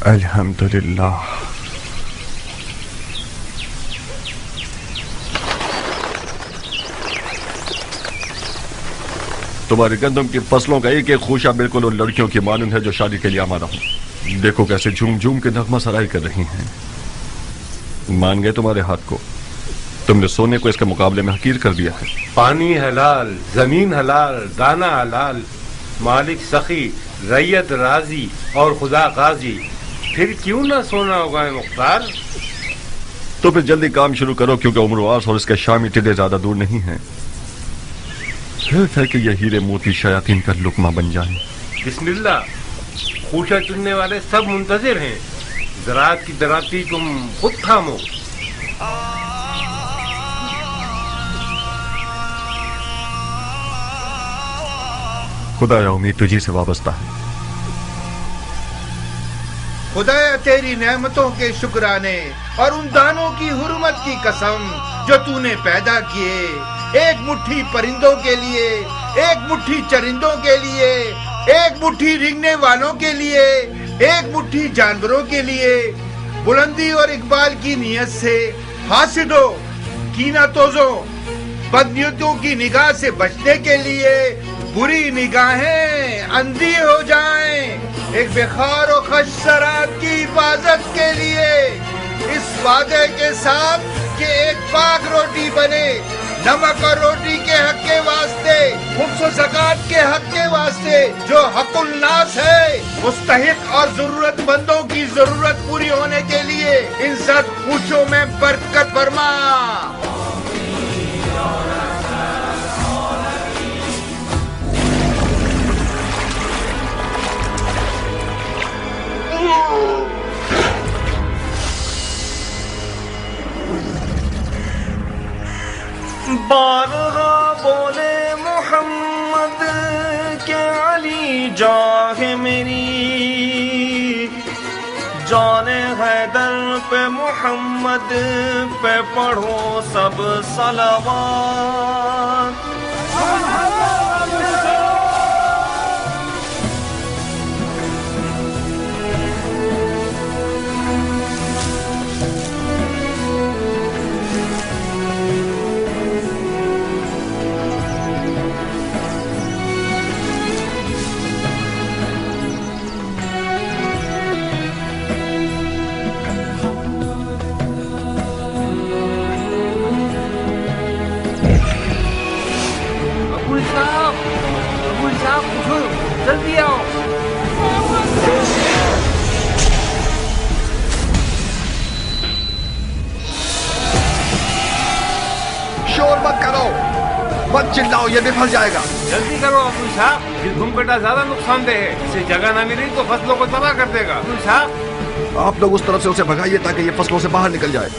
الحمدللہ. تمہاری گندم کی فصلوں کا ایک ایک خوشہ بالکل ان لڑکیوں کی مانند ہے جو شادی کے لیے آمادہ ہوں. دیکھو کیسے جھوم جھوم کے نغمہ سرائی کر رہی ہیں. مان گئے تمہارے ہاتھ کو. تم نے سونے کو اس کے مقابلے میں حقیر کر دیا ہے. پانی حلال، زمین حلال، دانہ حلال، مالک سخی، ریت راضی اور خدا قاضی. پھر کیوں نہ سونا ہوگا مختار؟ تو پھر جلدی کام شروع کرو کیونکہ عمرواس اور اس کے شامی ٹڈے زیادہ دور نہیں ہیں. صرف ہے کہ یہ ہیرے موتی شیاطین کا لقمہ بن جائیں. بسم اللہ. خوشہ چننے والے سب منتظر ہیں. زراعت کی دراتی تم خود تھامو. خدایا امید تجھی سے وابستہ ہے. خدایا تیری نعمتوں کے شکرانے اور ان دانوں کی حرمت کی قسم جو تو نے پیدا کیے، ایک مٹھی پرندوں کے لیے، ایک مٹھی چرندوں کے لیے، ایک مٹھی رینگنے والوں کے لیے، ایک مٹھی جانوروں کے لیے. بلندی اور اقبال کی نیت سے حاسدوں، کینہ توزوں، بدنیتوں کی نگاہ سے بچنے کے لیے بری نگاہیں اندھی ہو جائیں. ایک بخار و خش سرات کی حفاظت کے لیے اس وعدے کے ساتھ کہ ایک پاک روٹی بنے، نمک اور روٹی کے حق کے واسطے، خمس و زکوٰۃ کے حق کے واسطے جو حق الناس ہے، مستحق اور ضرورت مندوں کی ضرورت پوری ہونے کے لیے ان سب خوشوں میں برکت فرما. بارہا بولے محمد کہ علی جاہ میری، جان حیدر پہ محمد پہ پڑھو سب صلوات. جلدی آؤ. شور مت کرو، مت چلاؤ، یہ بھی پھنس جائے گا. جلدی کرو ابو صاحب، یہ دھوم کٹا زیادہ نقصان دہ ہے. اسے جگہ نہ ملی تو فصلوں کو تباہ کر دے گا. ابو صاحب آپ لوگ اس طرف سے اسے بھگائیے تاکہ یہ فصلوں سے باہر نکل جائے.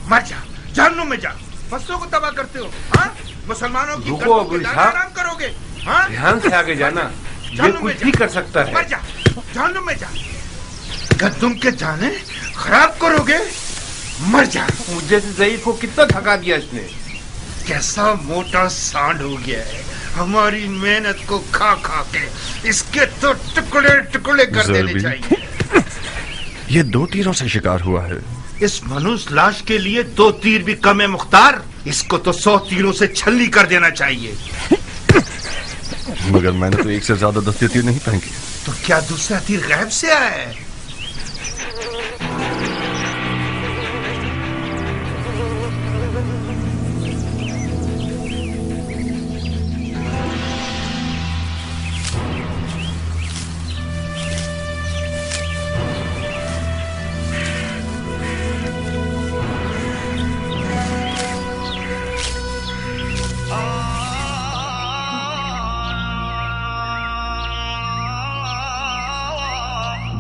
مر جا، جہنم میں جا. فصلوں کو تباہ کرتے ہو. ہاں، مسلمانوں کی رکو ابو صاحب، حرام کرو گے. ہاں، دھیان سے آگے جانا، یہ کچھ بھی کر سکتا ہے. مر جا، جہنم میں جا. گندم کے دانے خراب کرو گے. مر جا. مجھے سے ضعیف کو کتنا تھکا دیا اس نے. कैसा मोटा सांड हो गया है, हमारी मेहनत को खा खा के इसके तो टुकड़े टुकड़े कर देने चाहिए। ये 2 तीरों से शिकार हुआ है। इस मनुष्य लाश के लिए 2 तीर भी कम है मुख्तार, इसको तो 100 तीरों से छल्ली कर देना चाहिए। मगर मैंने तो 1 से ज्यादा 10 तीर नहीं फेंके। तो क्या दूसरा तीर गायब से आया है?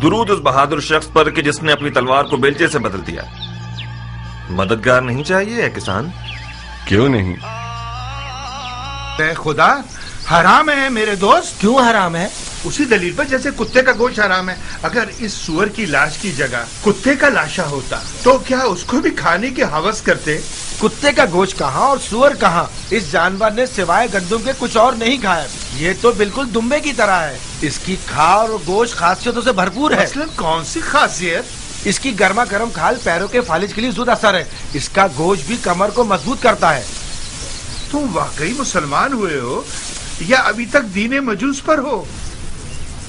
दुरूद उस बहादुर शख्स पर कि जिसने अपनी तलवार को बेलचे से बदल दिया। मददगार नहीं चाहिए है किसान? क्यों नहीं? खुदा हराम है मेरे दोस्त। क्यों हराम है? उसी दलील पर जैसे कुत्ते का गोश्त हराम है। अगर इस सुअर की लाश की जगह कुत्ते का लाशा होता तो क्या उसको भी खाने की हवस करते? कुत्ते का गोश्त कहाँ और सुअर कहाँ? इस जानवर ने सिवाय गंदम के कुछ और नहीं खाया। ये तो बिल्कुल दुम्बे की तरह है। इसकी खाल और गोश्त खासियतों से भरपूर है। मसलन कौन सी खासियत? इसकी गर्मा गर्म खाल पैरों के फालिज के लिए जुद असर है। इसका गोश्त भी कमर को मजबूत करता है। तुम वाकई मुसलमान हुए हो या अभी तक दीने मजूस पर हो?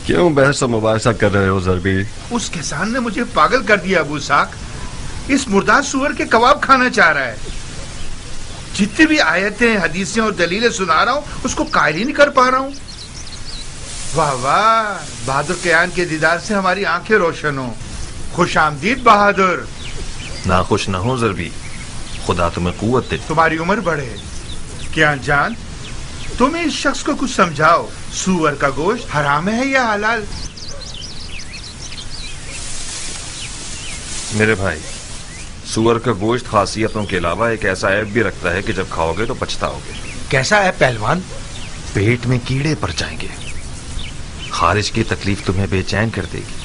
क्यों बहस मुबाहिसा कर रहे हो ज़रबी? उस किसान ने मुझे पागल कर दिया अबू साक। इस मुर्दार सुअर के कबाब खाना चाह रहा है। जितनी भी आयतें, हदीसें और दलीलें सुना रहा हूँ उसको कायल ही नहीं कर पा रहा हूँ। वाह वाह, बहादुर कियान के दीदार से हमारी आंखें रोशन हो। खुश आमदीद बहादुर। नाखुश न हो ज़रबी, खुदा तुम्हें कुव्वत दे। तुम्हारी उम्र बढ़े। कियान जान, तुम इस शख्स को कुछ समझाओ, सुअर का गोश्त हराम है या हलाल? मेरे भाई, सुअर का गोश्त खासियतों के अलावा एक ऐसा ऐब भी रखता है कि जब खाओगे तो पछताओगे। कैसा है पहलवान? पेट में कीड़े पड़ जाएंगे। खारिज की तकलीफ तुम्हें बेचैन कर देगी,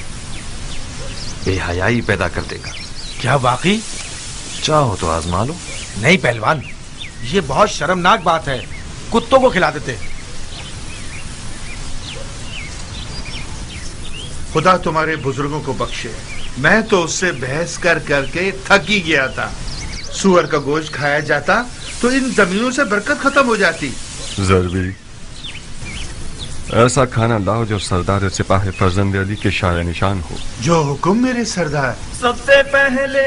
बेहयाई पैदा कर देगा। क्या वाकई? चाहो तो आजमा लो। नहीं पहलवान, ये बहुत शर्मनाक बात है। कुत्तों को खिला देते। खुदा तुम्हारे बुजुर्गों को बख्शे। मैं तो उससे बहस कर करके थक ही गया था। सुअर का गोश्त खाया जाता तो इन जमीनों से बरकत खत्म हो जाती। ज़रबी, ऐसा खाना लाओ जो सरदार सिपाही फर्जंद अली के शाया निशान हो। जो हुक्म मेरे सरदार। सबसे पहले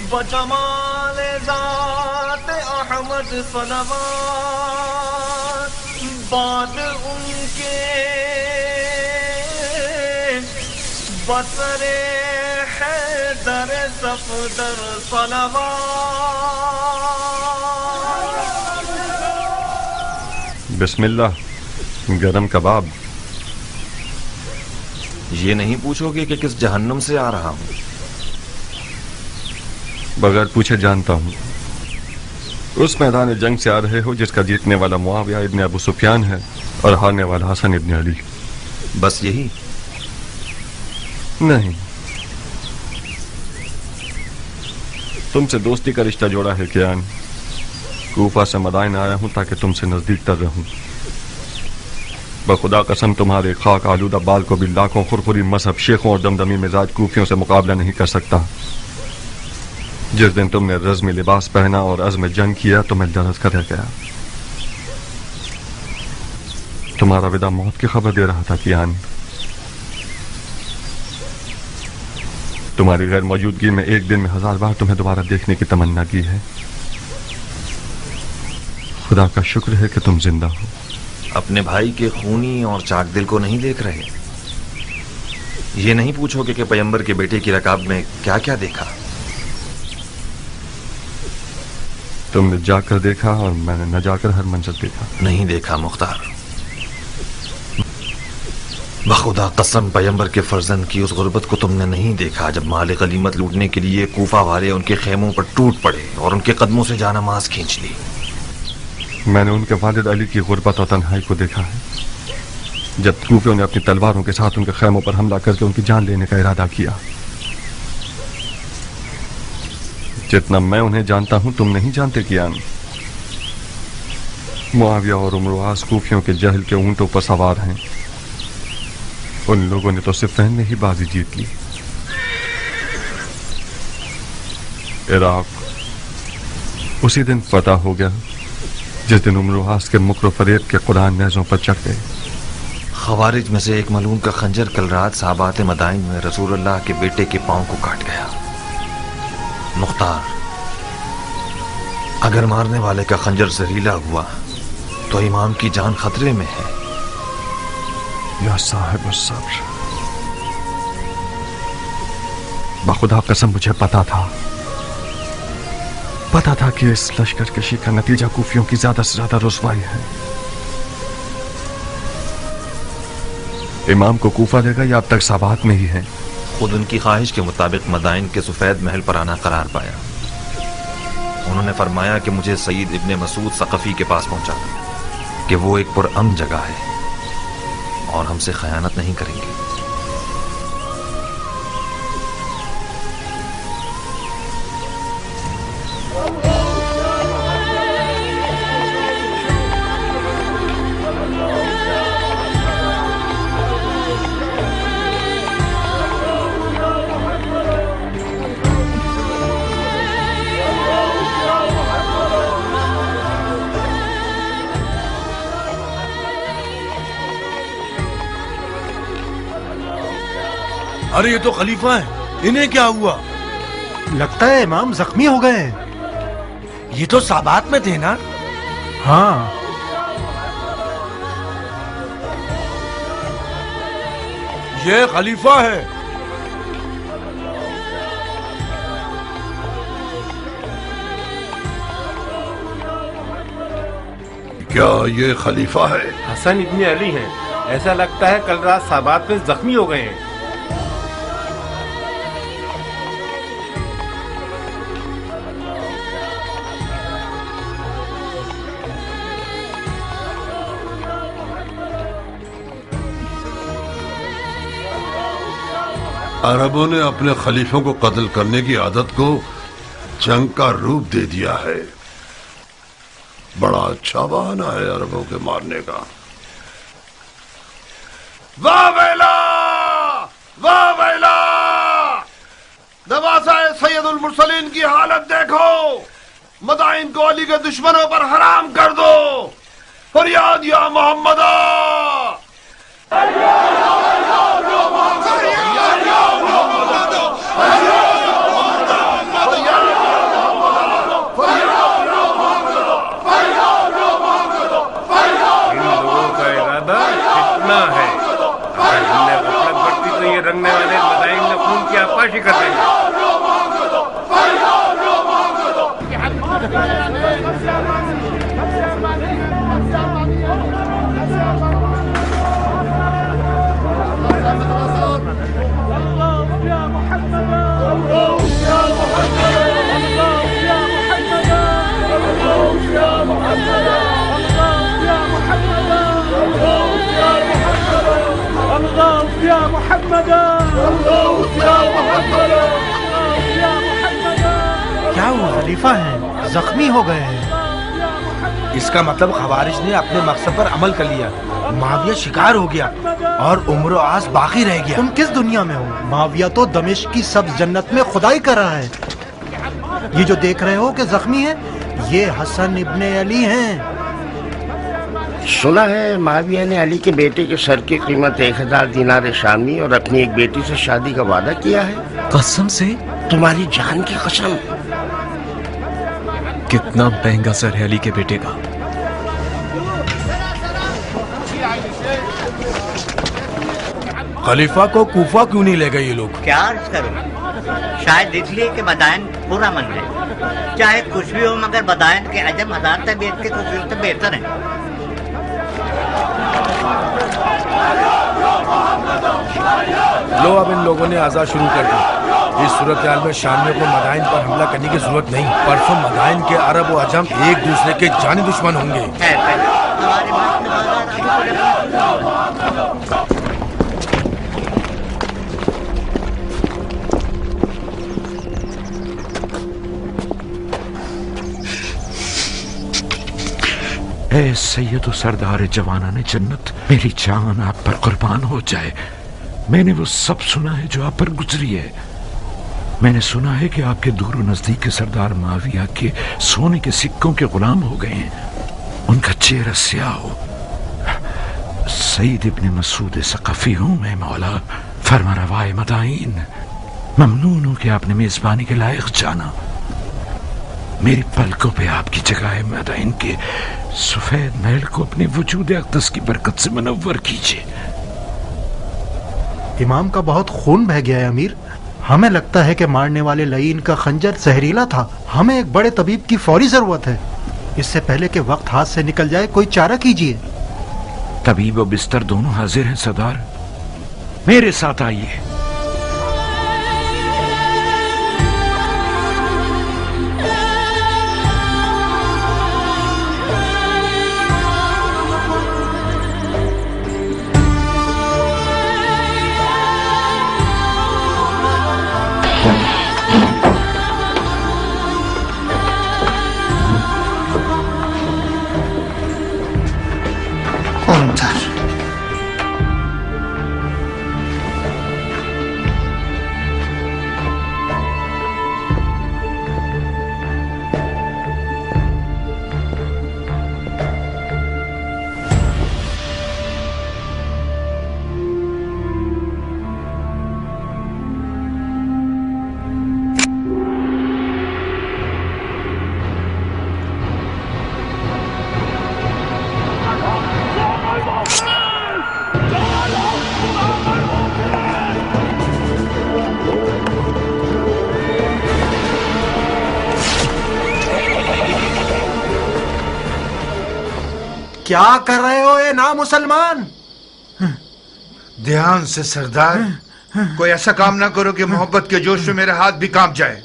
बजमाल ज़ात अहमद सलवात, बाद उनके बसरे हैदर सफदर सलवात। बिस्मिल्लाह, गरम कबाब। ये नहीं पूछोगे कि किस जहन्नुम से आ रहा हूं? बगैर पूछे जानता हूँ। उस मैदान जंग से आ रहे हो जिसका जीतने वाला मुआविया इब्न अबू सुफियान है और हारने वाला हसन इब्न अली। बस यही? नहीं, तुमसे दोस्ती का रिश्ता जोड़ा है कियान। कूफा से मदाइन आया हूं ताकि तुमसे नजदीक तर रहूं। बखुदा कसम तुम्हारे खाक आलूदा बाल को भी लाखों खुरखुरी मजहब शेखों और दमदमी मिजाज कूफियों से मुकाबला नहीं कर सकता। जिस दिन तुमने रज़्म लिबास पहना और अज़्म जंग किया तो मैं दरस कर रह गया। तुम्हारा विदा मौत की खबर दे रहा था कियान। तुम्हारी गैर मौजूदगी में एक दिन में 1000 बार तुम्हें दोबारा देखने की तमन्ना की है। खुदा का शुक्र है कि तुम जिंदा हो। अपने भाई के खूनी और चाक दिल को नहीं देख रहे? ये नहीं पूछोगे कि पैगंबर के बेटे की रकाब में क्या क्या देखा? तुमने जाकर देखा और मैंने न जाकर हर मंजर देखा। नहीं देखा मुख्तार। बखुदा कसम पैगंबर के फर्जंद की उस गुर्बत को तुमने नहीं देखा जब माल गनीमत लूटने के लिए कूफा वाले उनके खेमों पर टूट पड़े और उनके कदमों से जानामाज खींच ली। मैंने उनके वालिद अली की गुर्बत और तन्हाई को देखा है जब कूफियों ने अपनी तलवारों के साथ उनके खेमों पर हमला करके उनकी जान लेने का इरादा किया। जितना मैं उन्हें जानता हूं तुम नहीं जानते कियान। मुआविया और उमर कूफियों के जहल के ऊंटों पर सवार हैं। उन लोगों ने तो सिफ़ैन में ही बाजी जीत ली। इराक उसी दिन फतह हो गया जिस दिन उमर के मुकर फरेब के कुरान नेज़ों पर चढ़ गए। खवारिज में से एक मलून का खंजर कल रात साहबात मदाइन में रसूलुल्लाह के बेटे के पांव को काट गया। मुख्तार, अगर मारने वाले का खंजर जहरीला हुआ तो इमाम की जान खतरे में है। या साहिब सब्र, बखुदा कसम मुझे पता था कि इस लश्कर कशी का नतीजा कूफियों की ज्यादा से ज्यादा रुसवाई है। इमाम को कूफा देगा या अब तक साबात में ही है? खुद उनकी ख्वाहिश के मुताबिक मदाइन के सफेद महल पर आना करार पाया। उन्होंने फरमाया कि मुझे सईद इब्ने मसूद सकफी के पास पहुंचा कि वो एक पुरअमन जगह है और हमसे खयानत नहीं करेंगे। अरे ये तो खलीफा है, इन्हें क्या हुआ? लगता है इमाम जख्मी हो गए हैं। ये तो साबात में थे ना? हाँ, ये खलीफा है। क्या ये खलीफा है? हसन इब्ने अली हैं। ऐसा लगता है कल रात साबात में जख्मी हो गए हैं। अरबों ने अपने खलीफों को कत्ल करने की आदत को जंग का रूप दे दिया है। बड़ा अच्छा बहाना है अरबों के मारने का। वाह वेला, वाह वेला! नवाज़ा सैयदुल मुरसलीन की हालत देखो। मदाइन को अली के दुश्मनों पर हराम कर दो। फरियाद या मोहम्मदा! रंगने वाले मदाइन में खून की आपाशी कर देंगे। क्या वो खलीफा हैं? जख्मी हो गए हैं। इसका मतलब खवारिज ने अपने मकसद पर अमल कर लिया। माविया शिकार हो गया और उम्र आस बाकी रह गया। तुम किस दुनिया में हो? माविया तो दमिश्क की सब्ज जन्नत में खुदाई कर रहा है। ये जो देख रहे हो कि जख्मी है, ये हसन इब्ने अली हैं। सुना है माविया ने अली के बेटे के सर की कीमत 1000 दिनार शामी और अपनी एक बेटी से शादी का वादा किया है। कसम से? तुम्हारी जान की कसम। कितना महंगा सर है अली के बेटे का। खलीफा को कूफा क्यों नहीं ले गए ये लोग? क्या अर्ज करूं? शायद इसलिए कि बदायन पूरा मन है। चाहे कुछ भी हो मगर बदायन के अजम हजार तबीयत के कुफियों से बेहतर है। लो अब इन लोगों ने आजाद शुरू कर दी। इस सूरत हाल में शामियों को मदाइन पर हमला करने की जरूरत नहीं। परसों मदाइन के अरब और अजम एक दूसरे के जानी दुश्मन होंगे। اے سید و سردار جوانان جنت، میری جان آپ پر قربان ہو جائے۔ میں نے وہ سب سنا ہے جو آپ پر گزری ہے۔ میں نے سنا ہے کہ آپ کے دور و نزدیک کے سردار معاویہ کے سونے کے سکوں کے غلام ہو گئے ہیں، ان کا چہرہ سیاہ ہو۔ سعید ابن مسعود ثقفی ہوں میں مولا، فرما روائے مدائن، ممنون ہوں کہ آپ نے میزبانی کے لائق جانا۔ میری پلکوں پہ آپ کی جگہ ہے مدائن کے سفید محل کو اپنے وجود اقدس کی برکت سے منور کیجیے۔ امام کا بہت خون بہہ گیا ہے امیر، ہمیں لگتا ہے کہ مارنے والے لعین کا خنجر زہریلا تھا، ہمیں ایک بڑے طبیب کی فوری ضرورت ہے، اس سے پہلے کہ وقت ہاتھ سے نکل جائے کوئی چارہ کیجیے۔ طبیب و بستر دونوں حاضر ہیں سردار، میرے ساتھ آئیے۔ کیا کر رہے ہو اے نامسلمان؟ دھیان سے سردار، کوئی ایسا کام نہ کرو کہ محبت کے جوش میں میرے ہاتھ بھی کانپ جائے۔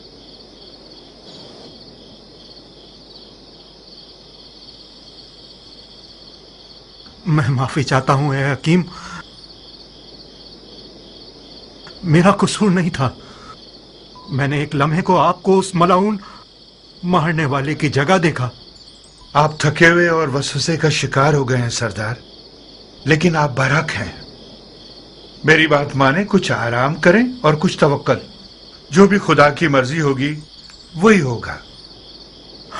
میں معافی چاہتا ہوں اے حکیم، میرا قصور نہیں تھا، میں نے ایک لمحے کو آپ کو اس ملعون مارنے والے کی جگہ دیکھا۔ آپ تھکے ہوئے اور وسوسے کا شکار ہو گئے ہیں سردار، لیکن آپ برحق ہیں۔ میری بات مانیں، کچھ آرام کریں اور کچھ توکل، جو بھی خدا کی مرضی ہوگی وہی ہوگا۔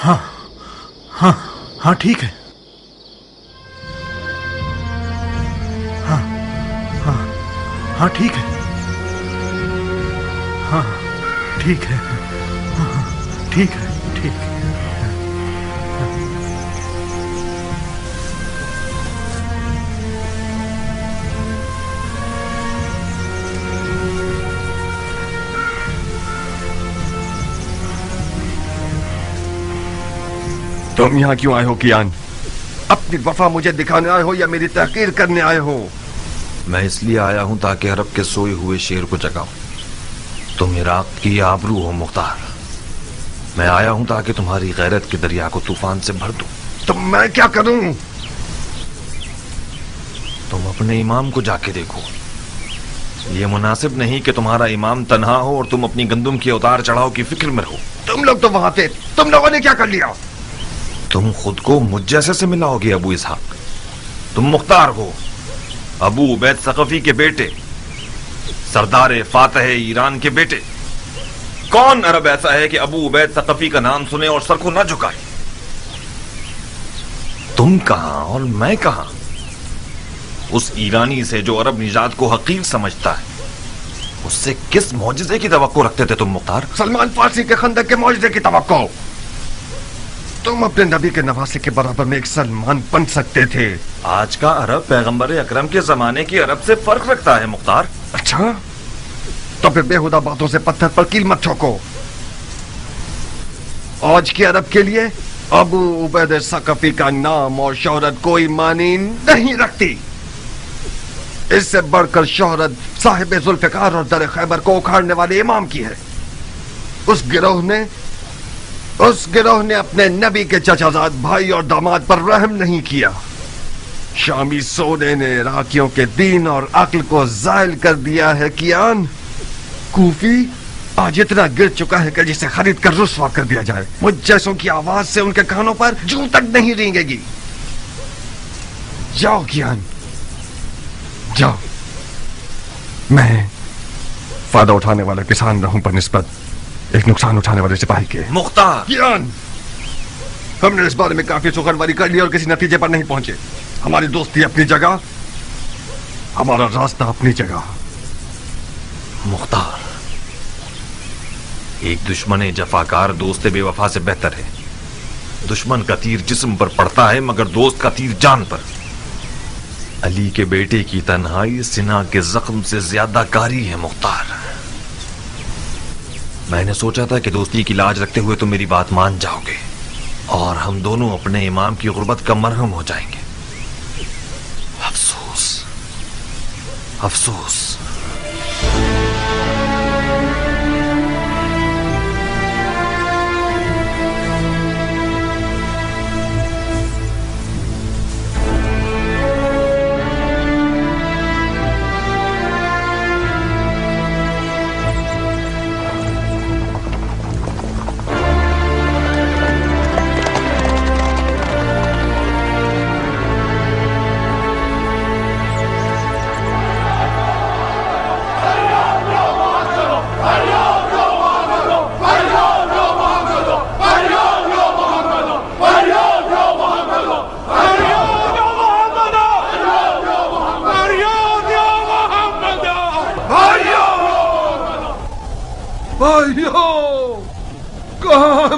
ہاں ہاں ہاں ٹھیک ہے، ہاں ہاں ہاں ٹھیک ہے، ہاں ٹھیک ہے، ہاں ٹھیک ہے، ٹھیک ہے۔ تم یہاں کیوں آئے ہو کیان؟ اپنی وفا مجھے دکھانے آئے ہو یا میری تحقیر کرنے آئے ہو؟ میں اس لیے آیا ہوں تاکہ عرب کے سوئے ہوئے شیر کو جگاؤں۔ تم عراق کی آبرو ہو مختار، میں آیا ہوں تاکہ تمہاری غیرت کے دریا کو طوفان سے بھر دوں۔ تو میں کیا کروں؟ تم اپنے امام کو جا کے دیکھو، یہ مناسب نہیں کہ تمہارا امام تنہا ہو اور تم اپنی گندم کی اتار چڑھاؤ کی فکر میں رہو۔ تم لوگ تو وہاں تھے، تم لوگوں نے کیا کر لیا؟ تم خود کو مجھ جیسے سے ملاؤ گے ابو اسحاق؟ تم مختار ہو، ابو عبید ثقفی کے بیٹے، سردار فاتح ایران کے بیٹے۔ کون عرب ایسا ہے کہ ابو عبید ثقفی کا نام سنے اور سر کو نہ جھکائے؟ تم کہاں اور میں کہاں؟ اس ایرانی سے جو عرب نژاد کو حقیر سمجھتا ہے، اس سے کس معجزے کی توقع رکھتے تھے تم مختار؟ سلمان فارسی کے خندق کے معجزے کی توقع؟ تم اپنے نبی کے نواسے کے برابر میں ایک سلمان بن سکتے تھے۔ آج کا عرب پیغمبر اکرم کے زمانے کے عرب سے فرق رکھتا ہے مختار۔ اچھا، تو پھر بےہودہ باتوں سے پتھر پر کیل مت ٹھوکو۔ آج کے عرب کے لیے ابو عبید ثقفی کا نام اور شہرت کوئی معنی نہیں رکھتی۔ اس سے بڑھ کر شہرت صاحب ذوالفقار اور در خیبر کو اکھاڑنے والے امام کی ہے۔ اس گروہ نے اپنے نبی کے چچا زاد بھائی اور داماد پر رحم نہیں کیا۔ شامی سونے نے عراقیوں کے دین اور عقل کو زائل کر دیا ہے کیان۔ کوفی آج اتنا گر چکا ہے کہ جسے خرید کر رسوا کر دیا جائے۔ مجھ جیسوں کی آواز سے ان کے کانوں پر جوں تک نہیں رینگے گی۔ जाओ कियान, जाओ। मैं फायदा उठाने वाला किसान रहूं पर निस्बत एक नुकसान उठाने वाले सिपाही के। मुख्तार! कियान, हमने इस बारे में काफी सुखनवारी कर ली और किसी नतीजे पर नहीं पहुंचे। हमारी दोस्ती अपनी जगह, हमारा रास्ता अपनी जगह। मुख्तार, एक दुश्मन जफाकार दोस्त बेवफा से बेहतर है। दुश्मन का तीर जिस्म पर पड़ता है मगर दोस्त का तीर जान पर। अली के बेटे की तन्हाई सिना के जख्म से ज्यादा कारी है मुख्तार। मैंने सोचा था कि दोस्ती की लाज रखते हुए तुम मेरी बात मान जाओगे और हम दोनों अपने इमाम की गुर्बत का मरहम हो जाएंगे। अफसोस, अफसोस।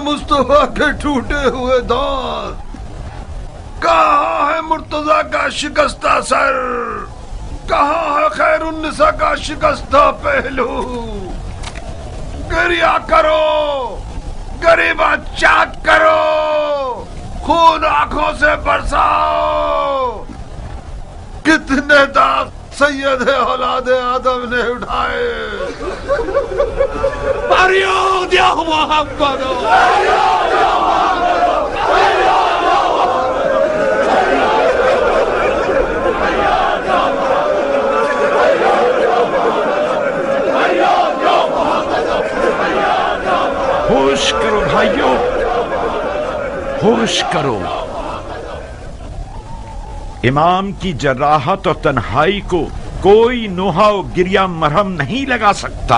मुस्तफा के टूटे हुए दांत, कहाँ है मुर्तजा का शिकस्ता सर, कहाँ है खैरुन्निसा का शिकस्ता पहलू। गिरिया करो, गरीबा चाक करो, खून आंखों से बरसाओ। कितने दाग सैयद औलाद आदम ने उठाए। होश करो भाइयों, होश करो। इमाम की जराहत और तन्हाई को कोई नोहा और गिरिया मरहम नहीं लगा सकता।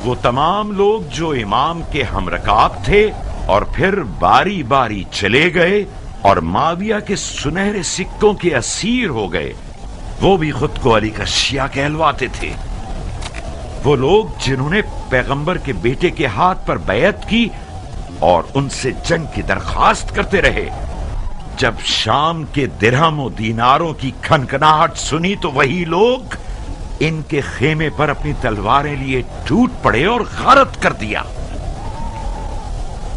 वो तमाम लोग जो इमाम के हमरकाब थे और फिर बारी बारी चले गए और माविया के सुनहरे सिक्कों के असीर हो गए, वो भी खुद को अली का शिया कहलवाते थे। वो लोग जिन्होंने पैगंबर के बेटे के हाथ पर बैत की और उनसे जंग की दरखास्त करते रहे। जब शाम के दिरहम और दीनारों की खनखनाहट सुनी तो वही लोग इनके खेमे पर अपनी तलवारें लिए टूट पड़े और गारत कर दिया।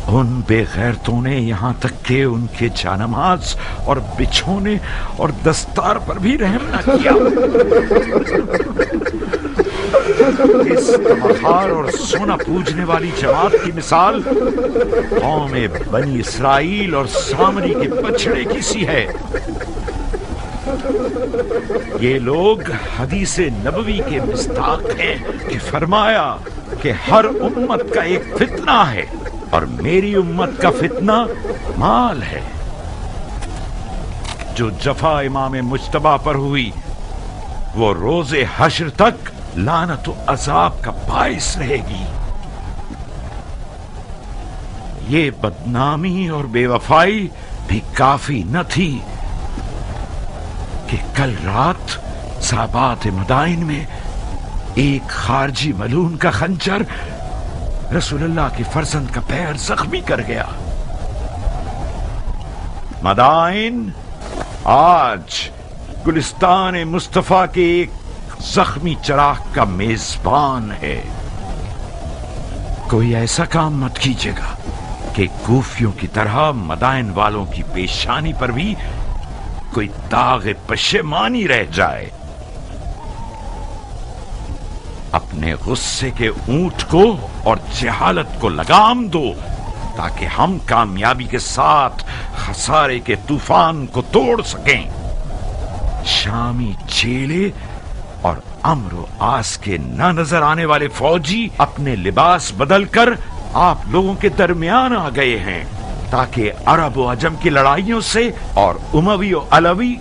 उन बेगैरतों ने यहां तक के उनके जानमाज और बिछोने और दस्तार पर भी रहम न किया। इस तमहार और सोना पूजने वाली जमात की मिसाल कौम बनी इसराइल और सामरी के बछड़े की सी है। ये लोग हदीसे नबवी के मिस्ताक हैं कि फरमाया कि हर उम्मत का एक फितना है और मेरी उम्मत का फितना माल है। जो जफा इमाम मुज्तबा पर हुई वो रोजे हश्र तक लानत और अजाब का बाइस रहेगी। ये बदनामी और बेवफाई भी काफी न थी कि कल रात साबात मदाइन में एक खारजी मलून का खंजर रसूलुल्लाह के फर्जंद का पैर जख्मी कर गया। मदाइन आज गुलिस्तान मुस्तफा के एक जख्मी चराग का मेजबान है। कोई ऐसा काम मत कीजिएगा कि कूफियों की तरह मदाइन वालों की पेशानी पर भी कोई दाग पशेमानी रह जाए। अपने गुस्से के ऊंट को और जहालत को लगाम दो ताकि हम कामयाबी के साथ खसारे के तूफान को तोड़ सकें। शामी चेले और अम्र आस के न नजर आने वाले फौजी अपने लिबास बदलकर आप लोगों के दरमियान आ गए हैं ताकि अरब व अजम की लड़ाइयों से और उमवी व अलवी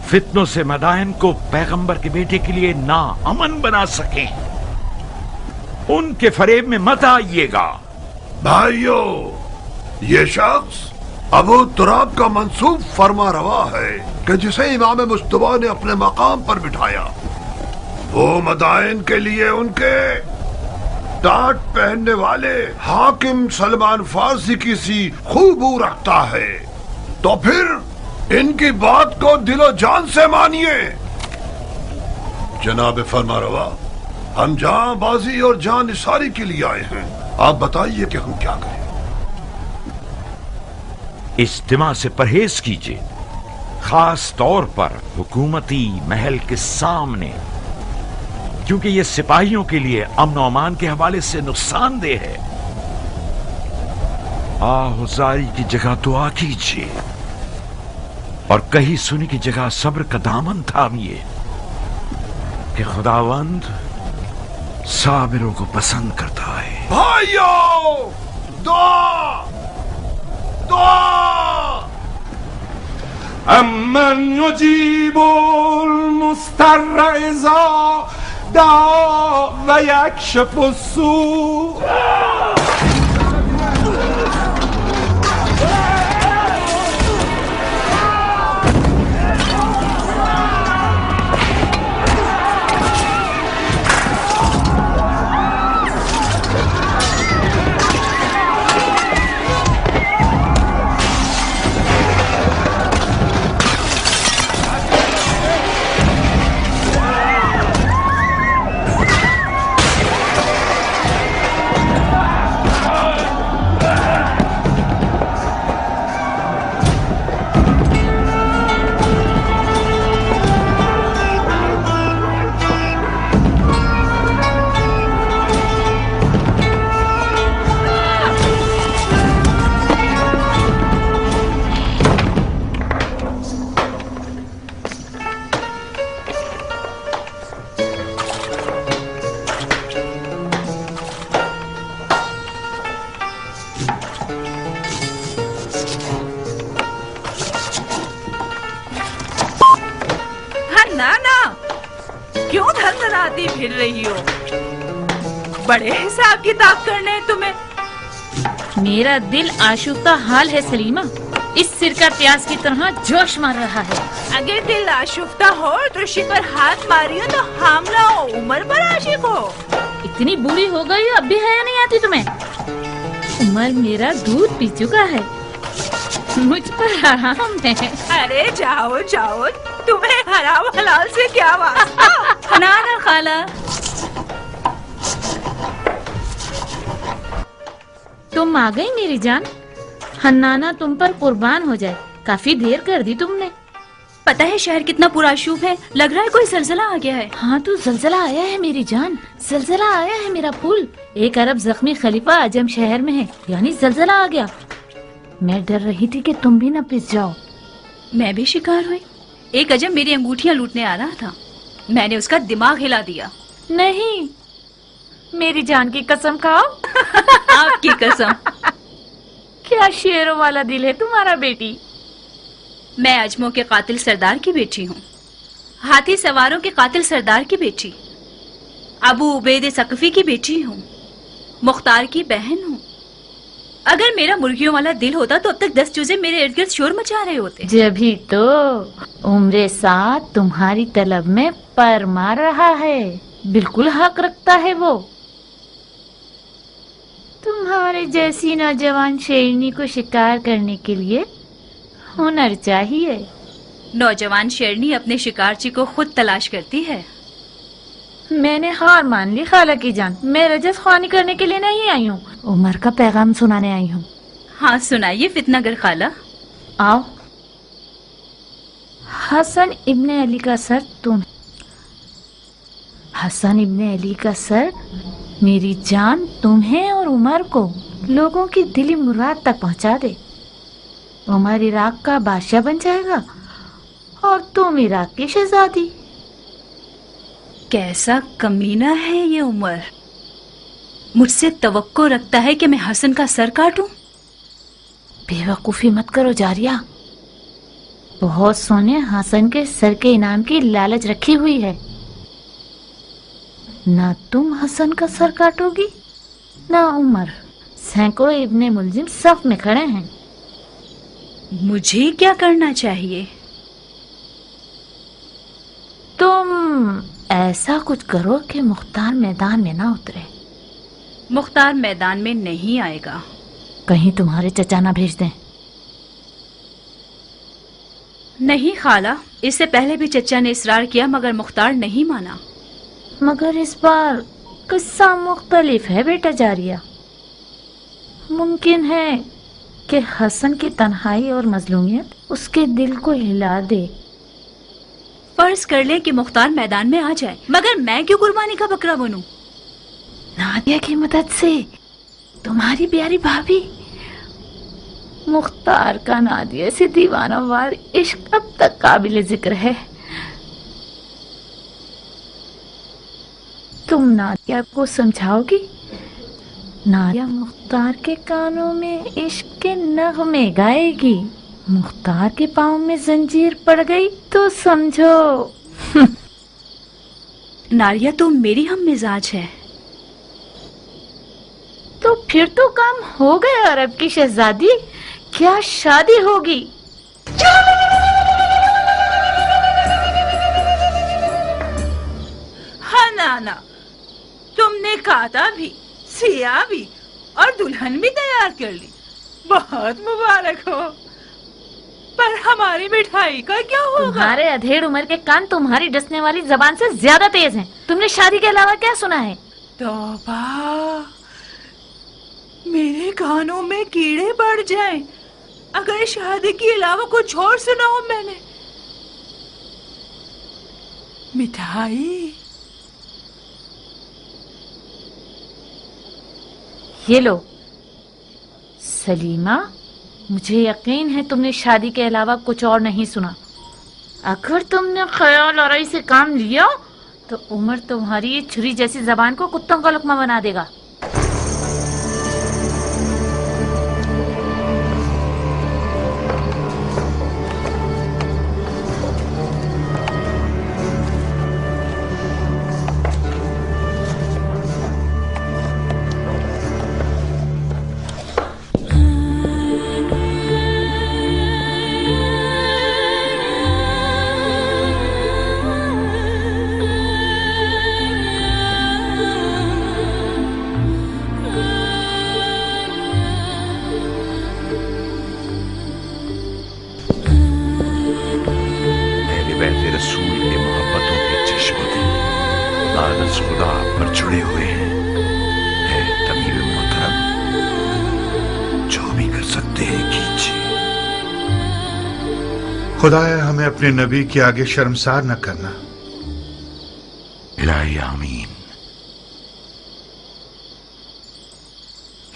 फितनों से मदाइन को पैगंबर के बेटे के लिए नाअमन बना सकें। उनके फरेब में मत आइएगा। भाइयों, ये शख्स अबू तुराब का मंसूब फरमा रवा है कि जिसे इमाम मुस्तफा ने अपने मकाम पर बिठाया, वो मदाइन के लिए उनके टाट पहनने वाले हाकिम सलमान फारसी की सी खूबू रखता है। तो फिर इनकी बात को दिलो जान से मानिए। जनाब फरमा रवा, हम जान बाजी और जान निसारी के लिए आए हैं। आप बताइए कि हम क्या करें। इज्तिमा से परहेज कीजिए, खास तौर पर हुकूमती महल के सामने, क्योंकि ये सिपाहियों के लिए अमन और अमान के हवाले से नुकसानदेह है। आहुजारी की जगह दुआ कीजिए और कही सुनी की जगह सब्र का दामन थामिए कि खुदावंद साबिरों को पसंद करता है। भाइयों, दुआ दुआ। अमन युजीबुल मुस्तर्र इज़ा दा व यक्शिफु स्सू। फिर रही हो, बड़े हिसाब किताब करने तुम्हें। मेरा दिल आशुफ्ता हाल है सलीमा, इस सिर का प्याज की तरह जोश मार रहा है। अगर दिल आशुफ्ता हो तो ऋषि पर हाथ मारियो तो हामला हो, उमर पर आशिक हो। इतनी बूढ़ी हो गई अब भी हया नहीं आती तुम्हें? उमर मेरा दूध पी चुका है, मुझ पर हराम है। अरे जाओ जाओ, तुम्हें हराम हलाल से क्या वास्ता। ना ना खाला, तुम आ गई मेरी जान। हन्नाना तुम पर कुर्बान हो जाए, काफी देर कर दी तुमने। पता है शहर कितना पुराशूब है, लग रहा है कोई जलजला आ गया है। हाँ तो जलजला आया है मेरी जान, जलजला आया है मेरा फूल। एक अरब जख्मी खलीफा अजम शहर में है, यानी जलजला आ गया। मैं डर रही थी कि तुम भी न पिस जाओ। मैं भी शिकार हुई। एक अजम मेरी अंगूठियां लूटने आ रहा था, मैंने उसका दिमाग हिला दिया। नहीं, मेरी जान की कसम खाओ। आपकी कसम। क्या शेरों वाला दिल है तुम्हारा बेटी। मैं अजमों के कातिल सरदार की बेटी हूँ, हाथी सवारों के कातिल सरदार की बेटी, अबू उबैद सकफी की बेटी हूँ, मुख्तार की बहन हूँ। अगर मेरा मुर्गियों वाला दिल होता तो अब तक 10 चूजे मेरे इर्द गिर्द शोर मचा रहे होते। जभी तो उम्र साथ तुम्हारी तलब में पर मार रहा है, बिल्कुल हक रखता है वो। तुम्हारे जैसी नौजवान शेरनी को शिकार करने के लिए हुनर चाहिए। नौजवान शेरनी अपने शिकारची को खुद तलाश करती है। मैंने हार मान ली खाला की जान, मैं रजस ख्वानी करने के लिए नहीं आई हूँ, उमर का पैगाम सुनाने आई हूँ। हाँ सुनाइए फितनागर खाला। आओ। हसन इब्ने अली का सर तुम। हसन इब्ने अली का सर मेरी जान तुम्हें और उमर को लोगों की दिली मुराद तक पहुंचा दे। उमर इराक का बादशाह बन जाएगा और तुम इराक की शहजादी। कैसा कमीना है ये उमर, मुझसे तवक्को रखता है कि मैं हसन का सर काटूं। बेवकूफी मत करो जारिया। बहुत सोने हसन के सर के इनाम की लालच रखी हुई है। ना तुम हसन का सर काटोगी ना उमर। सैकड़ों इब्ने मुलजिम सफ में खड़े हैं। मुझे क्या करना चाहिए? तुम ऐसा कुछ करो कि मुख्तार मैदान में ना उतरे। मुख्तार मैदान में नहीं आएगा। कहीं तुम्हारे चचा ना भेज दें। नहीं खाला, इससे पहले भी चचा ने इसरार किया मगर मुख्तार नहीं माना। मगर इस बार किस्सा मुख्तलिफ है बेटा जारिया। मुमकिन है कि हसन की तन्हाई और मजलूमियत उसके दिल को हिला दे। फर्ज कर लें कि मुख्तार मैदान में आ जाए, मगर मैं क्यों कुर्बानी का बकरा बनूं? नादिया की मदद से तुम्हारी प्यारी भाभी। मुख्तार का नादिया से दीवानावार इश्क अब तक काबिल जिक्र है। तुम नादिया को समझाओगी? नादिया मुख्तार के कानों में इश्क के नगमे गाएगी। मुख्तार के पाँव में जंजीर पड़ गई तो समझो। नारिया तो मेरी हम मिजाज है। तो फिर तो काम हो गया अरब की शहजादी। क्या शादी होगी? हाँ नाना, तुमने काता भी, सिया भी और दुल्हन भी तैयार कर ली। बहुत मुबारक हो। पर हमारी मिठाई का क्या होगा? तुम्हारे अधेड़ उम्र के कान तुम्हारी डसने वाली जबान से ज्यादा तेज हैं। तुमने शादी के अलावा क्या सुना है? तौबा, मेरे कानों में कीड़े पड़ जाएं अगर शादी के अलावा कुछ और सुना हो मैंने। मिठाई ये लो। सलीमा, मुझे यकीन है तुमने शादी के अलावा कुछ और नहीं सुना। अगर तुमने ख्याल और से काम लिया तो उमर तुम्हारी ये छुरी जैसी जबान को कुत्तों का लुकमा बना देगा। खुदा पर जुड़े हुए हैं। है तबीब मोहतरम, जो भी कर सकते हैं कीजिए। खुदाया हमें अपने नबी के आगे शर्मसार न करना। इलाही आमीन।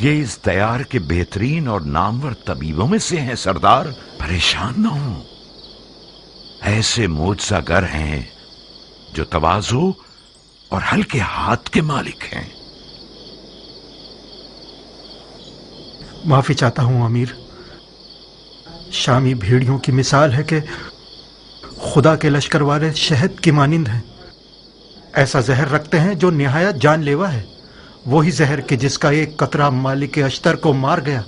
ये इस दयार के बेहतरीन और नामवर तबीबों में से हैं सरदार। परेशान न हो। ऐसे मोजज़ागर हैं जो तवाज़ु और हल्के हाथ के मालिक हैं। माफी चाहता हूं अमीर। शामी भेड़ियों की मिसाल है कि खुदा के लश्कर वाले शहद की मानिंद हैं। ऐसा जहर रखते हैं जो निहायत जानलेवा है। वही जहर कि जिसका एक कतरा मालिक अश्तर को मार गया।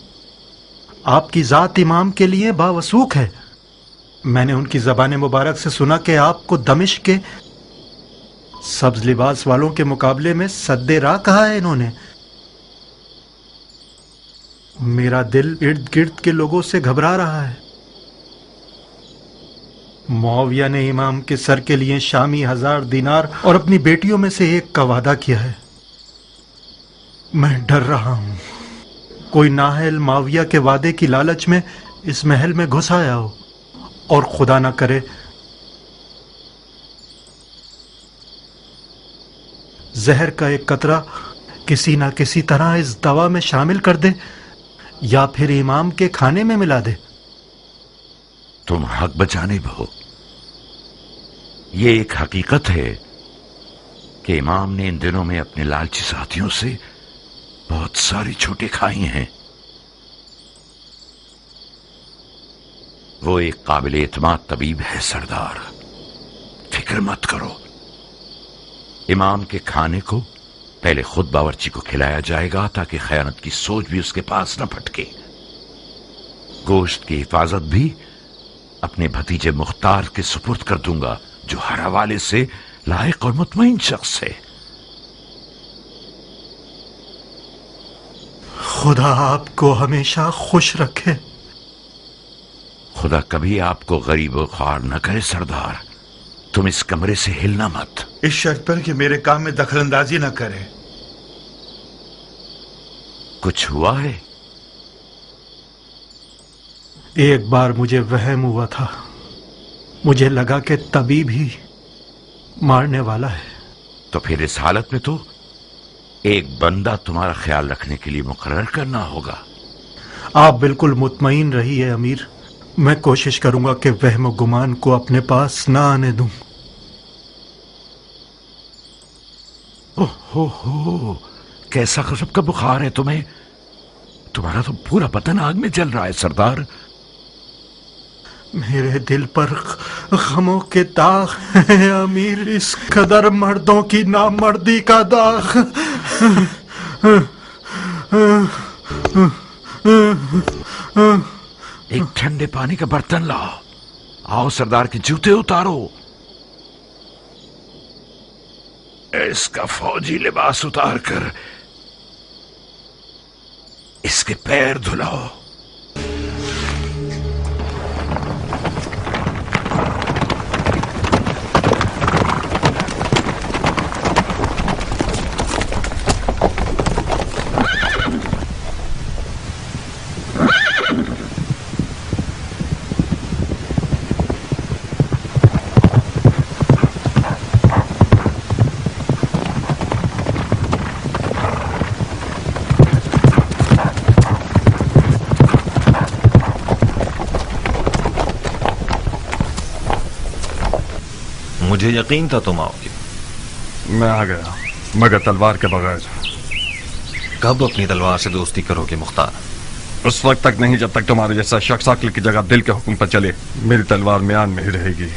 आपकी जात इमाम के लिए बावसूख है। मैंने उनकी ज़बान मुबारक से सुना कि आपको दमिश्क के सब्ज लिबास वालों के मुकाबले में सद्दे राह कहा है इन्होंने। मेरा दिल इर्द गिर्द के लोगों से घबरा रहा है। मुआविया ने इमाम के सर के लिए शामी 1000 दिनार और अपनी बेटियों में से एक का वादा किया है। मैं डर रहा हूं कोई नाहल मुआविया के वादे की लालच में इस महल में घुस आया हो और खुदा ना करे जहर का एक कतरा किसी ना किसी तरह इस दवा में शामिल कर दे या फिर इमाम के खाने में मिला दे। तुम हक बजानिब हो। ये एक हकीकत है कि इमाम ने इन दिनों में अपने लालची साथियों से बहुत सारी छूटें खाई हैं। وہ ایک قابل اعتماد طبیب ہے سردار، فکر مت کرو۔ امام کے کھانے کو پہلے خود باورچی کو کھلایا جائے گا تاکہ خیانت کی سوچ بھی اس کے پاس نہ پھٹکے۔ گوشت کی حفاظت بھی اپنے بھتیجے مختار کے سپرد کر دوں گا، جو ہر حوالے سے لائق اور مطمئن شخص ہے۔ خدا آپ کو ہمیشہ خوش رکھے۔ خدا کبھی آپ کو غریب و خوار نہ کرے سردار۔ تم اس کمرے سے ہلنا مت، اس شرط پر کہ میرے کام میں دخل اندازی نہ کرے۔ کچھ ہوا ہے؟ ایک بار مجھے وہم ہوا تھا، مجھے لگا کہ طبیب ہی مارنے والا ہے۔ تو پھر اس حالت میں تو ایک بندہ تمہارا خیال رکھنے کے لیے مقرر کرنا ہوگا۔ آپ بالکل مطمئن رہیے امیر، میں کوشش کروں گا کہ وہم و گمان کو اپنے پاس نہ آنے دوں۔ ہو کیسا غضب کا بخار ہے تمہیں؟ تمہارا تو پورا بدن آگ میں جل رہا ہے سردار۔ میرے دل پر غموں کے داغ ہیں امیر، اس قدر مردوں کی نامردی کا داغ۔ ایک ٹھنڈے پانی کا برتن لاؤ، آؤ سردار کے جوتے اتارو، اس کا فوجی لباس اتار کر اس کے پیر دھلاؤ۔ مجھے یقین تھا تم آؤ گے۔ میں آ گیا، مگر تلوار کے بغیر۔ کب اپنی تلوار سے دوستی کرو گے مختار؟ اس وقت تک نہیں جب تک تمہارے جیسا شخص عقل کی جگہ دل کے حکم پر چلے۔ میری تلوار میان میں ہی رہے گی۔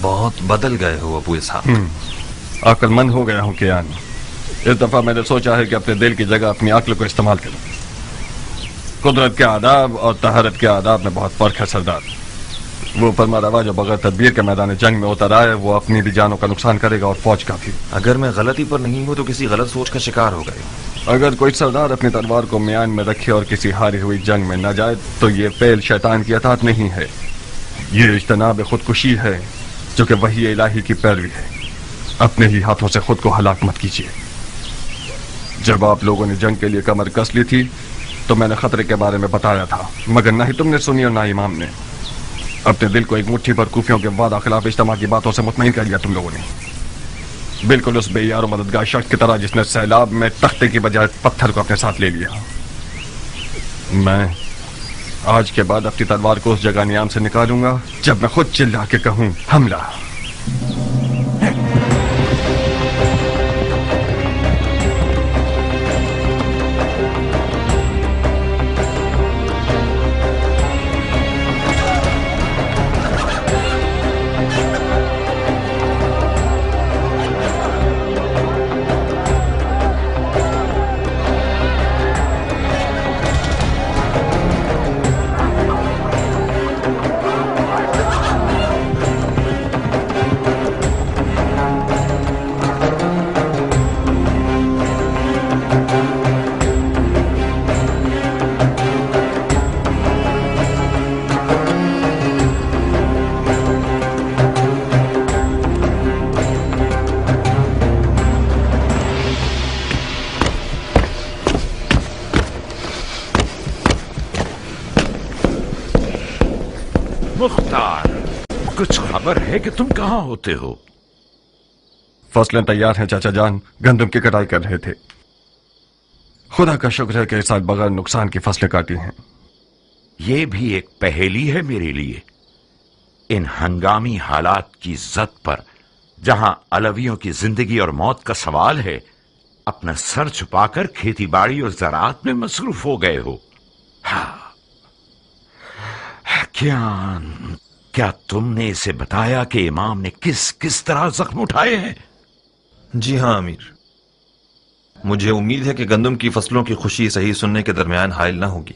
بہت بدل گئے ہو ابو اسحاق۔ عقل مند ہو گیا ہوں کیان۔ اس دفعہ میں نے سوچا ہے کہ اپنے دل کی جگہ اپنی عقل کو استعمال کروں۔ قدرت کے آداب اور طہارت کے آداب میں بہت فرق ہے سردار۔ وہ فرما روا جو بغیر تدبیر کے میدان جنگ میں اتر آئے وہ اپنی بھی جانوں کا نقصان کرے گا اور فوج کا بھی۔ اگر میں غلطی پر نہیں ہوں تو کسی غلط سوچ کا شکار ہو گئے۔ اگر کوئی سردار اپنی تلوار کو میان میں رکھے اور کسی ہاری ہوئی جنگ میں نہ جائے تو یہ فعل شیطان کی اطاعت نہیں ہے، یہ اجتناب خودکشی ہے جو کہ وحی الہی کی پیروی ہے۔ اپنے ہی ہاتھوں سے خود کو ہلاک مت کیجیے۔ جب آپ لوگوں نے جنگ کے لیے کمر کس لی تھی تو میں نے خطرے کے بارے میں بتایا تھا، مگر نہ ہی تم نے سنی اور نہ امام نے۔ اپنے دل کو ایک مٹھی پر کوفیوں کے وعدہ خلاف اجتماع کی باتوں سے مطمئن کر لیا تم لوگوں نے، بالکل اس بے یار و مددگار شخص کی طرح جس نے سیلاب میں تختے کی بجائے پتھر کو اپنے ساتھ لے لیا۔ میں آج کے بعد اپنی تلوار کو اس جگہ نیام سے نکالوں گا جب میں خود چلا کے کہوں حملہ۔ مختار، کچھ خبر ہے کہ تم کہاں ہوتے ہو؟ فصلیں تیار ہیں چاچا جان، گندم کی کٹائی کر رہے تھے۔ خدا کا شکر ہے کہ اس سال بغیر نقصان کی فصلیں کاٹی ہیں۔ یہ بھی ایک پہیلی ہے میرے لیے۔ ان ہنگامی حالات کی زد پر جہاں علویوں کی زندگی اور موت کا سوال ہے، اپنا سر چھپا کر کھیتی باڑی اور زراعت میں مصروف ہو گئے ہو۔ कियान, क्या तुमने इसे बताया कि इमाम ने किस किस तरह जख्म उठाए हैं? जी हाँ अमीर, मुझे उम्मीद है कि गंदम की फसलों की खुशी सही सुनने के दरमियान हायल ना होगी।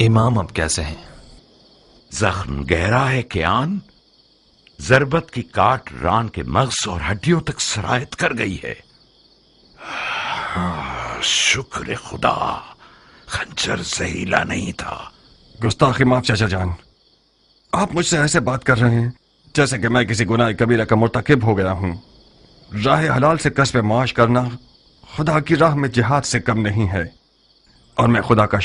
इमाम अब कैसे हैं? जख्म गहरा है कियान। जरबत की काट रान के मग़ज़ और हड्डियों तक सरायत कर गई है। शुक्र खुदा, खंजर जहीला नहीं था। गुस्ताखी माफ चाचा जान, आप मुझसे ऐसे बात कर रहे हैं जैसे कि मैं किसी गुनाह कबीरा का मुर्तकिब हो गया हूं। राह हलाल से कस्ब माश करना खुदा की राह में जिहाद से कम नहीं है, और मैं खुदा का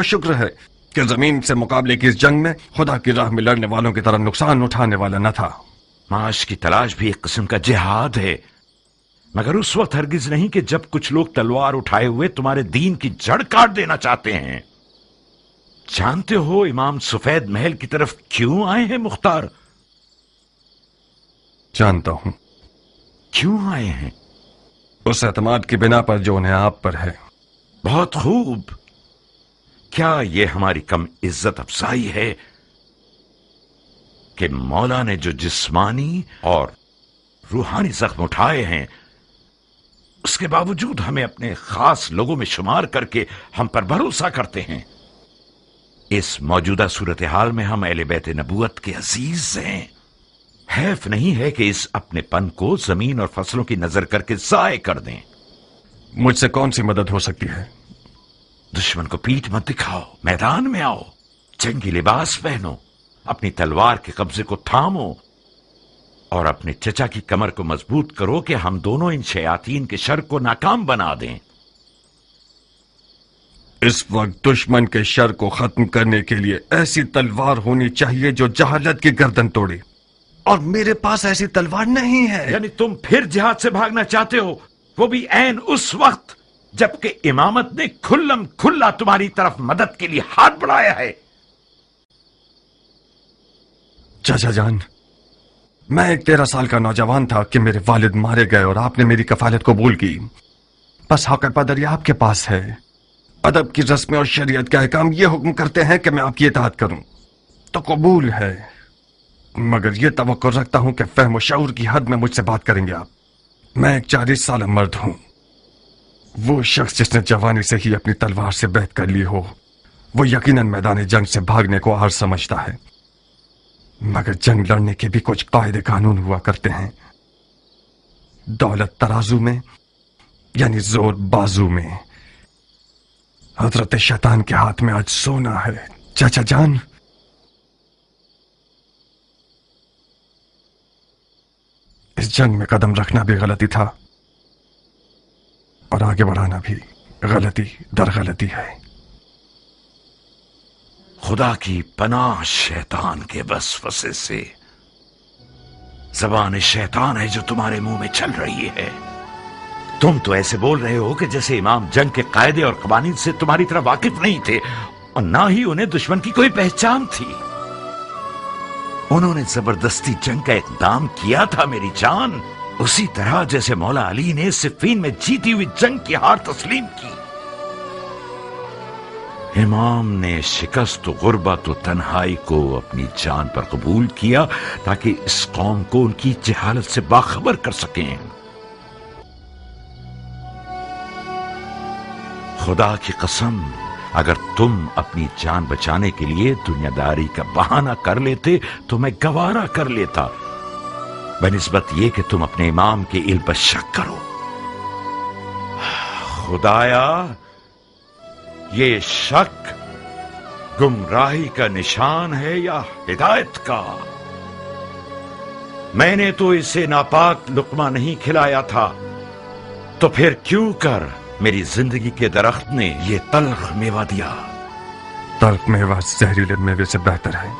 शुक्र है कि जमीन से मुकाबले की इस जंग में खुदा की राह में लड़ने वालों की तरह नुकसान उठाने वाला न था। माश की तलाश भी एक किस्म का जिहाद है, मगर उस वक्त हरगिज नहीं कि जब कुछ लोग तलवार उठाए हुए तुम्हारे दीन की जड़ काट देना चाहते हैं। जानते हो इमाम सफेद महल की तरफ क्यों आए हैं मुख्तार? जानता हूं। क्यों आए हैं? उस एतमाद की बिना पर जो उन्हें आप पर है। बहुत खूब। क्या यह हमारी कम इज्जत अफजाई है कि मौला ने जो जिस्मानी और रूहानी जख्म उठाए हैं, उसके बावजूद हमें अपने खास लोगों में शुमार करके हम पर भरोसा करते हैं। इस मौजूदा सूरत हाल में हम अहले बैत नबूवत के अजीज हैं। हैफ नहीं है कि इस अपनेपन को जमीन और फसलों की नजर करके जाय कर दें। मुझसे कौन सी मदद हो सकती है? दुश्मन को पीठ मत दिखाओ, मैदान में आओ, जंगी लिबास पहनो, अपनी तलवार के कब्जे को थामो और अपने चचा की कमर को मजबूत करो कि हम दोनों इन शयातीन के शर को नाकाम बना दें। इस वक्त दुश्मन के शर को खत्म करने के लिए ऐसी तलवार होनी चाहिए जो जहालत की गर्दन तोड़े, और मेरे पास ऐसी तलवार नहीं है। यानी तुम फिर जिहाद से भागना चाहते हो, वो भी ऐन उस वक्त जबकि इमामत ने खुल्लम खुल्ला तुम्हारी तरफ मदद के लिए हाथ बढ़ाया है। चाचा जान, मैं एक 13 साल का नौजवान था कि मेरे वालिद मारे गए और आपने मेरी कफालत कबूल की। बस हक पदर आपके पास है। अदब की रस्में और शरीयत के अहकाम ये हुक्म करते हैं कि मैं आपकी इताअत करूं, तो कबूल है, मगर यह तवक्को रखता हूं कि फहम शऊर की हद में मुझसे बात करेंगे आप। मैं एक 40 साल मर्द हूं। वो शख्स जिसने जवानी से ही अपनी तलवार से बैत कर ली हो, वो यकीनन मैदान जंग से भागने को आर समझता है, मगर जंग लड़ने के भी कुछ कायदे कानून हुआ करते हैं। दौलत तराजू में यानी जोर बाजू में। हजरत शैतान के हाथ में आज सोना है चाचा जान। इस जंग में कदम रखना भी गलती था और आगे बढ़ाना भी गलती दर गलती है। खुदा की पनाह शैतान के वसवसे से। ज़बान शैतान है जो तुम्हारे मुंह में चल रही है। तुम तो ऐसे बोल रहे हो कि जैसे इमाम जंग के कायदे और कवानीन से तुम्हारी तरह वाकिफ नहीं थे और ना ही उन्हें दुश्मन की कोई पहचान थी। उन्होंने जबरदस्ती जंग का इक़दाम किया था मेरी जान, उसी तरह जैसे मौला अली ने सिफ़ीन में जीती हुई जंग की हार तस्लीम की। इमाम ने शिकस्त गुर्बत और तन्हाई को अपनी जान पर कबूल किया ताकि इस कौम को उनकी जहालत से बाखबर कर सकें। खुदा की कसम, अगर तुम अपनी जान बचाने के लिए दुनियादारी का बहाना कर लेते तो मैं गवारा कर लेता, बनिस्बत ये कि तुम अपने इमाम के इल्म पर शक करो। खुदाया, ये शक गुमराही का निशान है या हिदायत का? मैंने तो इसे नापाक लुक्मा नहीं खिलाया था, तो फिर क्यों कर मेरी जिंदगी के दरख्त ने ये तल्ख मेवा दिया? तल्ख मेवा जहरीले मेवे से बेहतर है।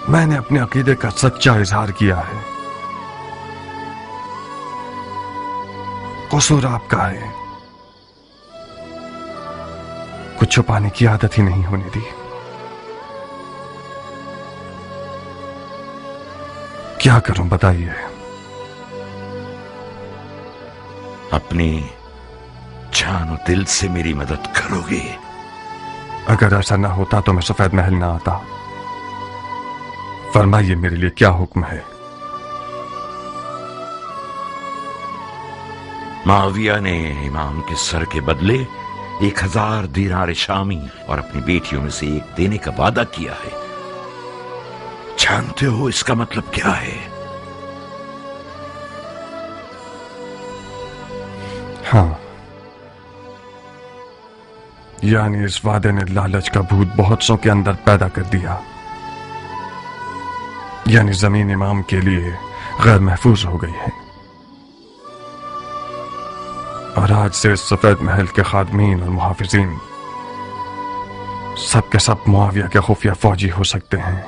मैंने अपने अकीदे का सच्चा इजहार किया है। कसूर आपका है, कुछ छुपाने की आदत ही नहीं होने दी। क्या करूं बताइए? अपनी जान और दिल से मेरी मदद करोगे? अगर ऐसा ना होता तो मैं सफेद महल ना आता। फरमाइए मेरे लिए क्या हुक्म है? माविया ने इमाम के सर के बदले 1000 दीनार शामी और अपनी बेटियों में से एक देने का वादा किया है। जानते हो इसका मतलब क्या है? हाँ, यानी इस वादे ने लालच का भूत बहुत सौ के अंदर पैदा कर दिया। यानी जमीन इमाम के लिए गैर महफूज हो गई है और आज से इस सफेद महल के खादमीन और मुहाफिजीन सब के सब मुआविया के खुफिया फौजी हो सकते हैं।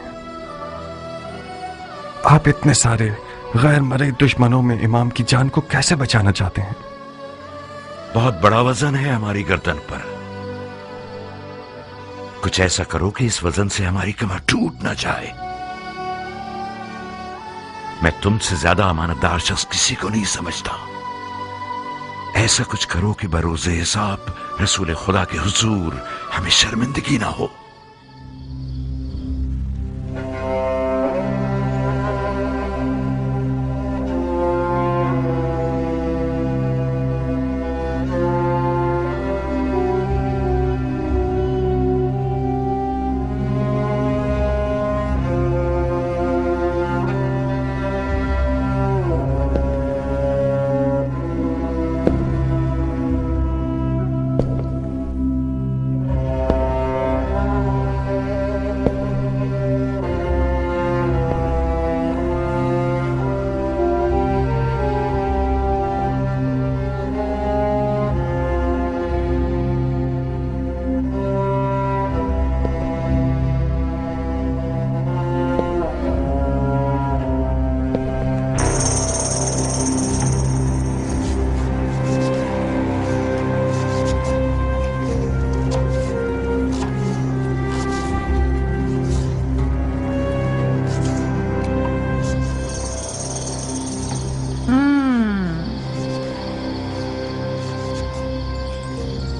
आप इतने सारे गैर मरे दुश्मनों में इमाम की जान को कैसे बचाना चाहते हैं? बहुत बड़ा वजन है हमारी गर्दन पर। कुछ ऐसा करो कि इस वजन से हमारी कमर टूट न जाए। मैं तुमसे ज्यादा अमानतदार शख्स किसी को नहीं समझता। ऐसा कुछ करो कि बरोज़े हिसाब रसूल खुदा के हुजूर हमें शर्मिंदगी ना हो।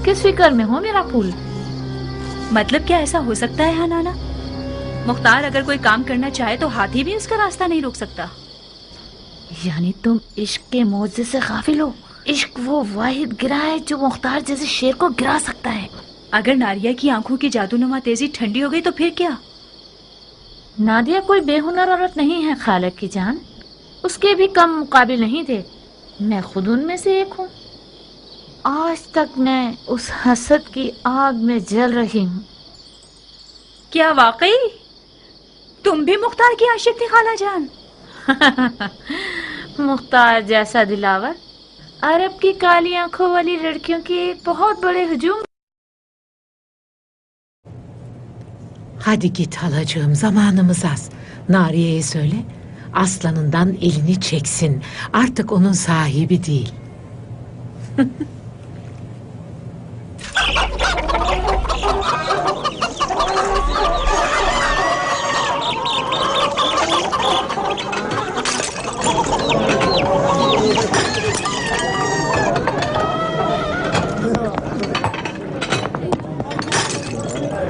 किस फिक्र में हो मेरा फूल? मतलब क्या ऐसा हो सकता है हनाना? मुख्तार अगर कोई काम करना चाहे तो हाथी भी उसका रास्ता नहीं रोक सकता। यानी तुम इश्क के मौजे से गाफिल हो। इश्क वो वाहिद गिरा है जो मुख्तार जैसे शेर को गिरा सकता है। अगर नारिया की आंखों की जादूनुमा तेजी ठंडी हो गई तो फिर क्या? नादिया कोई बेहुनर औरत नहीं है खालक की जान। उसके भी कम मुकाबिल नहीं थे। मैं खुद उनमें से एक हूँ। आज तक मैं उस हसद की आग में जल रही हूँ। क्या वाकई तुम भी मुख्तार की आशिक थी खाला जान? मुख्तार जैसा दिलावर अरब की काली आंखों वाली लड़कियों की एक बहुत बड़े hücum. Hadi git halacığım, zamanımız az. Nariye'ye söyle, aslanından elini çeksin. Artık onun sahibi değil.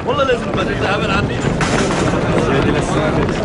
والله لازم تتعامل عني سيدي للسادس